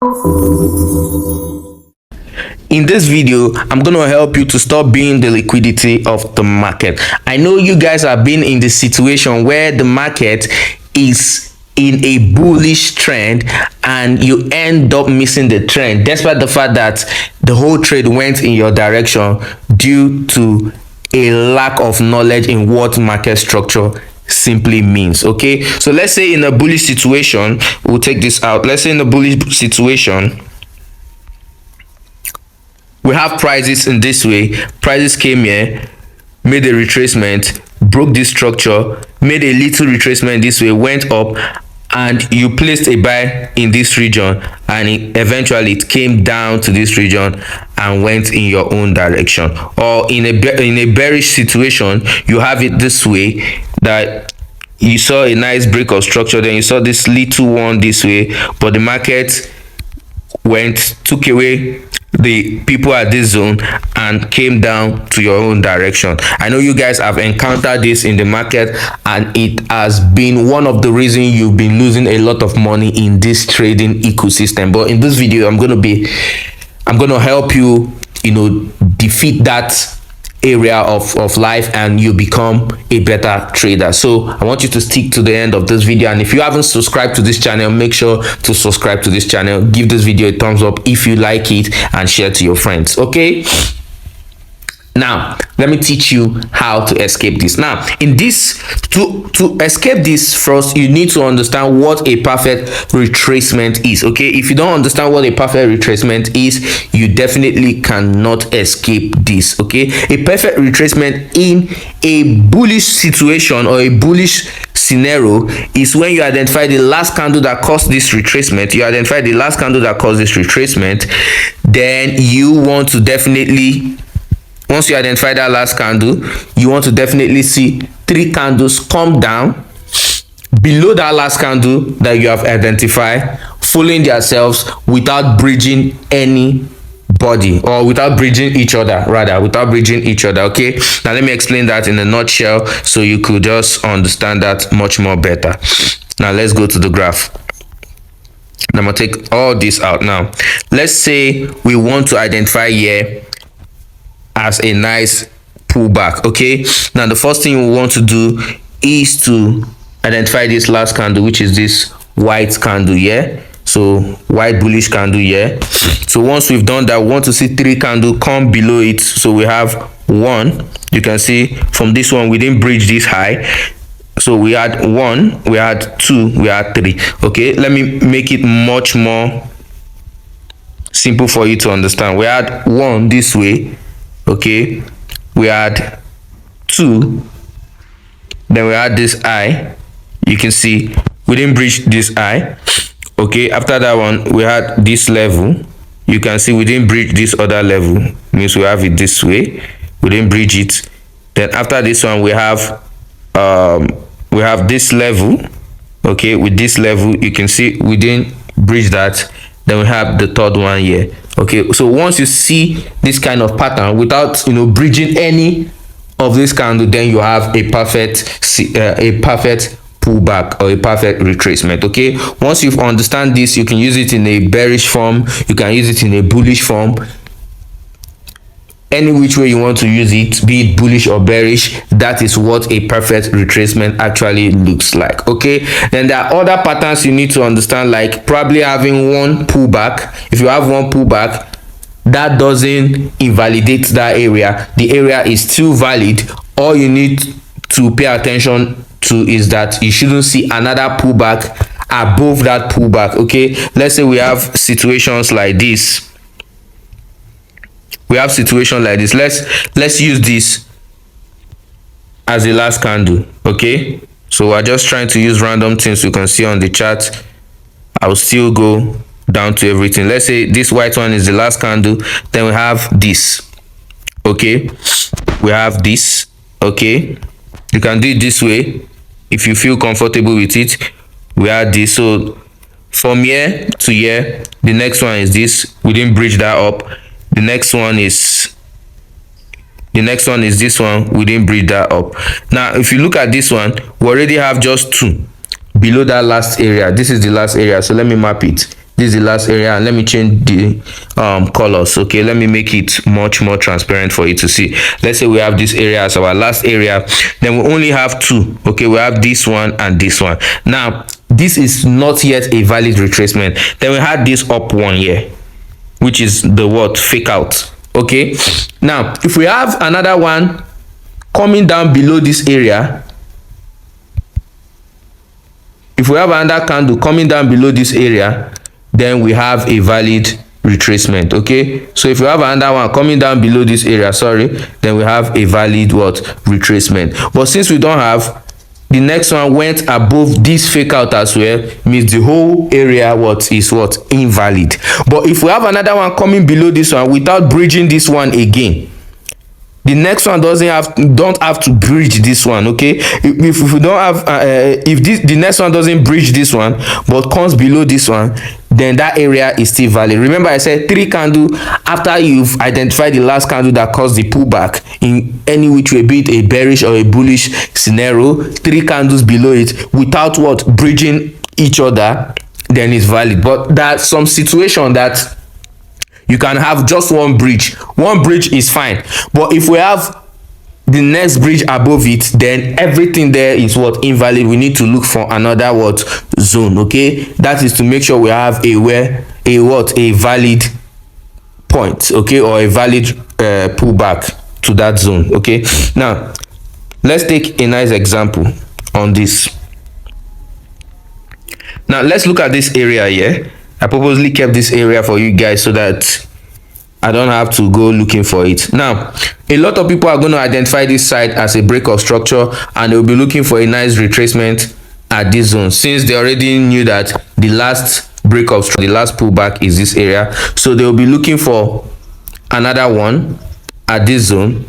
In this video, I'm going to help you to stop being the liquidity of the market. I know you guys have been in the situation where the market is in a bullish trend and you end up missing the trend despite the fact that the whole trade went in your direction due to a lack of knowledge in what market structure simply means. Okay, so let's say in a bullish situation, we'll take this out. Let's say in a bullish situation, we have prices in this way. Prices came here, made a retracement, broke this structure, made a little retracement this way, went up, and you placed a buy in this region, and eventually it came down to this region and went in your own direction. Or in a bearish situation, you have it this way, that you saw a nice break of structure, then you saw this little one this way, but the market took away the people at this zone and came down to your own direction. I know you guys have encountered this in the market, and it has been one of the reasons you've been losing a lot of money in this trading ecosystem. But in this video, I'm going to help you, defeat that area of life, and you become a better trader. So I want you to stick to the end of this video, and if you haven't subscribed to this channel, make sure to subscribe to this channel. Give this video a thumbs up if you like it, and share to your friends. Okay, now let me teach you how to escape this. Now in this, to escape this, first you need to understand what a perfect retracement is. Okay, if you don't understand what a perfect retracement is, you definitely cannot escape this. Okay, a perfect retracement in a bullish situation or a bullish scenario is when you identify the last candle that caused this retracement. Then you want to definitely, once you identify that last candle, you want to definitely see 3 candles come down below that last candle that you have identified, following themselves without bridging anybody, or without bridging each other. Okay, now let me explain that in a nutshell so you could just understand that much more better. Now let's go to the graph. I'm gonna take all this out. Now let's say we want to identify here as a nice pullback. Okay, now the first thing we want to do is to identify this last candle, which is this white candle here. So white bullish candle here. So once we've done that, we want to see 3 candles come below it. So we have 1. You can see from this one we didn't bridge this high, so we had 1, we had 2, we had 3. Okay, let me make it much more simple for you to understand. We had 1 this way. Okay, we had 2, then we had this eye. You can see we didn't breach this eye. Okay, after that one we had this level. You can see we didn't breach this other level, means we have it this way, we didn't breach it. Then after this one we have this level. Okay, with this level you can see we didn't breach that. Then we have the third one here. Okay, so once you see this kind of pattern without bridging any of this candle, then you have a perfect pullback or a perfect retracement. Okay, once you understand this, you can use it in a bearish form, you can use it in a bullish form, any which way you want to use it, be it bullish or bearish. That is what a perfect retracement actually looks like. Okay, then there are other patterns you need to understand, like probably having one pullback. If you have one pullback, that doesn't invalidate that area. The area is still valid. All you need to pay attention to is that you shouldn't see another pullback above that pullback. Okay, let's say we have situations like this. Let's use this as the last candle. Okay, so we're just trying to use random things you can see on the chart. I'll still go down to everything. Let's say this white one is the last candle, then we have this. Okay, we have this. Okay, you can do it this way if you feel comfortable with it. We have this. So from here to here, the next one is this. We didn't bridge that up. The next one is this one. We didn't bridge that up. Now if you look at this one, we already have just 2 below that last area. This is the last area, so let me map it. This is the last area, and let me change the colors. Okay, let me make it much more transparent for you to see. Let's say we have this area as our last area, then we only have two. Okay, we have this one and this one. Now this is not yet a valid retracement. Then we had this up one here, which is the what? Fake out. Okay, now if we have another one coming down below this area, if we have another candle coming down below this area, then we have a valid retracement. Okay, so if we have another one coming down below this area, then we have a valid what? Retracement. But since we don't have, the next one went above this fake out as well, means the whole area is invalid. But if we have another one coming below this one without bridging this one again, the next one don't have to bridge this one. Okay, if we don't have the next one doesn't bridge this one but comes below this one, then that area is still valid. Remember I said 3 candle after you've identified the last candle that caused the pullback in any which way, be it a bearish or a bullish scenario, 3 candles below it without what? Bridging each other, then it's valid. But there's some situation that you can have just one bridge is fine, but if we have the next bridge above it, then everything there is what? Invalid. We need to look for another what? Zone. Okay, that is to make sure we have a valid point, okay, or a valid pullback to that zone. Okay, now let's take a nice example on this. Now let's look at this area here. I purposely kept this area for you guys so that I don't have to go looking for it. Now, a lot of people are going to identify this side as a break of structure, and they'll be looking for a nice retracement at this zone, since they already knew that the last break of structure, the last pullback is this area. So they'll be looking for another one at this zone.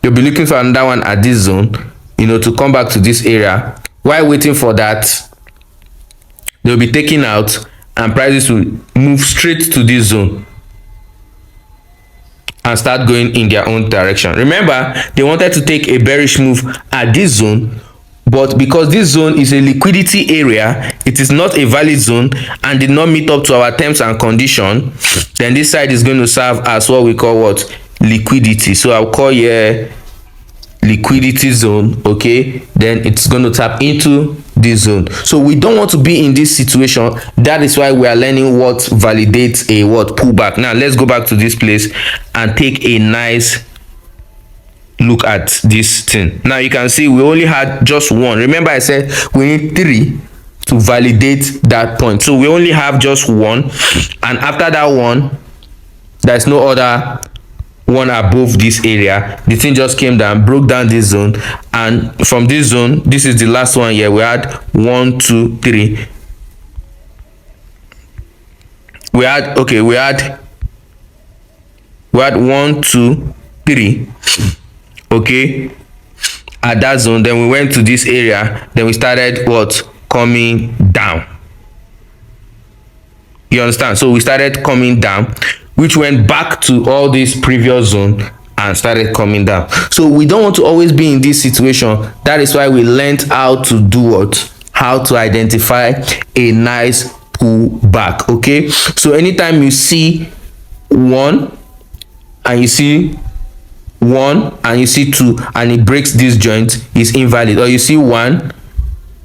You'll be looking for another one at this zone, to come back to this area. While waiting for that, they'll be taking out, and prices will move straight to this zone and start going in their own direction. Remember, they wanted to take a bearish move at this zone, but because this zone is a liquidity area, it is not a valid zone and did not meet up to our terms and condition, then this side is going to serve as what we call what? Liquidity. So I'll call here liquidity zone. Okay, then it's going to tap into this zone. So we don't want to be in this situation. That is why we are learning what validates a what? Pullback. Now let's go back to this place and take a nice look at this thing. Now you can see we only had just one. Remember I said we need 3 to validate that point. So we only have just one, and after that one, there's no other one above this area. The thing just came down, broke down this zone, and from this zone, this is the last one here. We had 1 2 3. We had 1 2 3. Okay, at that zone, then we went to this area, then we started what? Coming down. You understand? So we started coming down, which went back to all this previous zone and started coming down. So we don't want to always be in this situation. That is why we learned how to do what? How to identify a nice pullback. Okay, so anytime you see 1 and you see 1 and you see 2 and it breaks this joint, is invalid. Or you see 1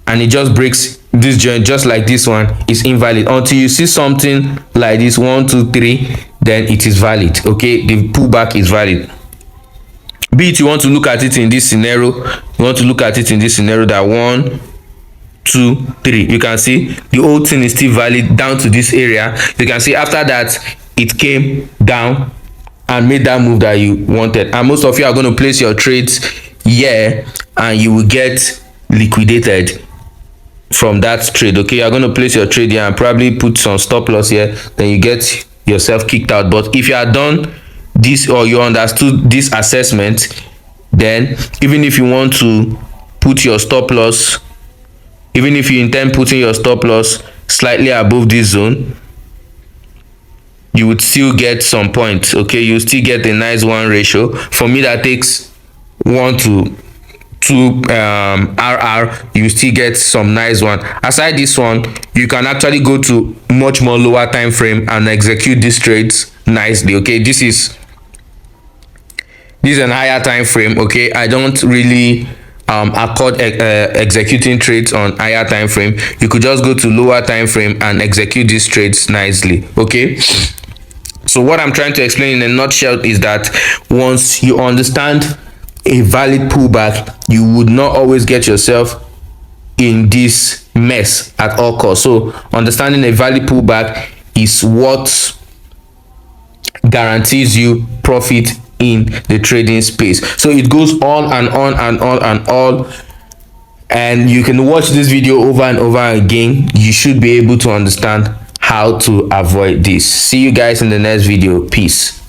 and it just breaks this joint, just like this one, is invalid. Until you see something like this 1 2 3, then it is valid. Okay, the pullback is valid. Be it you want to look at it in this scenario, that 1 2 3, you can see the whole thing is still valid down to this area. You can see after that it came down and made that move that you wanted, and most of you are going to place your trades here and you will get liquidated from that trade. Okay, you're going to place your trade here and probably put some stop loss here, then you get yourself kicked out. But if you are done this, or you understood this assessment, then even if you want to put your stop loss, even if you intend putting your stop loss slightly above this zone, you would still get some points. Okay, you still get a nice 1 ratio. For me, that takes 1 to RR, you still get some nice one. Aside this one, you can actually go to much more lower time frame and execute these trades nicely. Okay, this is an higher time frame. Okay, I don't really accord executing trades on higher time frame. You could just go to lower time frame and execute these trades nicely. Okay, so what I'm trying to explain in a nutshell is that once you understand a valid pullback, you would not always get yourself in this mess at all costs. So understanding a valid pullback is what guarantees you profit in the trading space. So it goes on and on and on and on, and you can watch this video over and over again. You should be able to understand how to avoid this. See you guys in the next video. Peace.